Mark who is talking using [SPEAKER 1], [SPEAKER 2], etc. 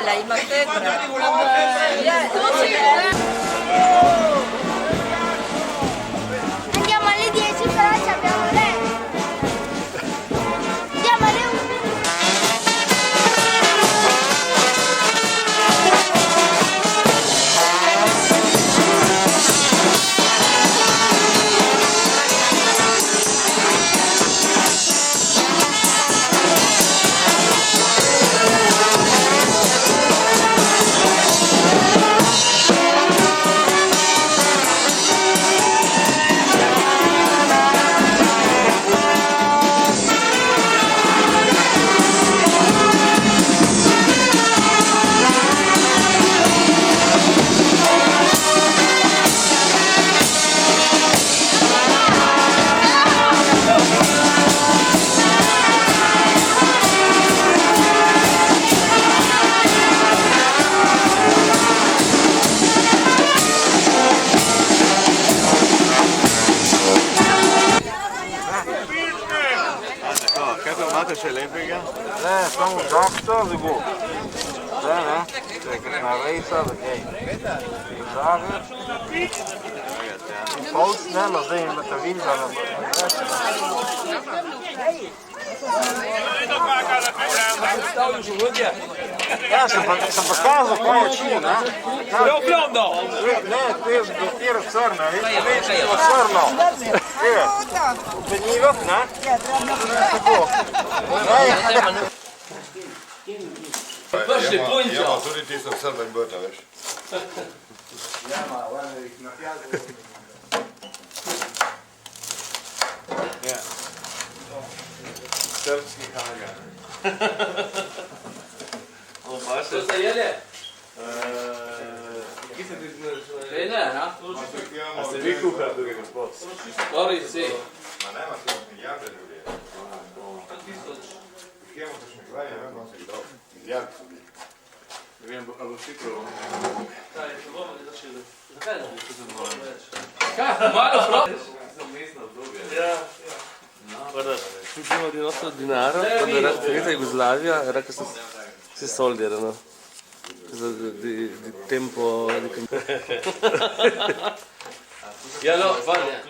[SPEAKER 1] bella, ima tetra.
[SPEAKER 2] Andiamo alle 10 però ci abbiamo lei. Andiamo alle 11.
[SPEAKER 3] Še lepega? Ne, samo doktor, da bo. Ne, to je kakšna rejca, da kaj. Zagreb. Pust, ne, no zdaj ima ta vidza, da bo reči. Ja, sem pokazal, kaj je čin, ne?
[SPEAKER 4] Je oglądał!
[SPEAKER 3] Ne, to je dopiero crna, veš, je crno. Upenjivati, ne? Tako.
[SPEAKER 4] Prvi punčo!
[SPEAKER 5] Ja, tudi tisto srben bota, veš.
[SPEAKER 3] Ja. Srpski haga.
[SPEAKER 4] To se jede?
[SPEAKER 3] Kje se ti zmeriš?
[SPEAKER 4] Ne, ne?
[SPEAKER 3] A ste vi kuhali drugi gospod?
[SPEAKER 4] Skori si.
[SPEAKER 5] Ma nema se milijarde ljudi. Kje imamo še nekaj, ne vem, se kdo. Milijarde so bili.
[SPEAKER 3] Ne vem, ali boš ti prvo.
[SPEAKER 4] Kaj, če bomo ne začeli? Zakaj ne bi se zadovoljno več? Kaj, malo prav?
[SPEAKER 3] Sem mestno obdobje.
[SPEAKER 4] Ja.
[SPEAKER 6] Tu imamo 90 dinara, da Jugoslavia era che si soldi erano. Di tempo di
[SPEAKER 4] Ja, no, vale.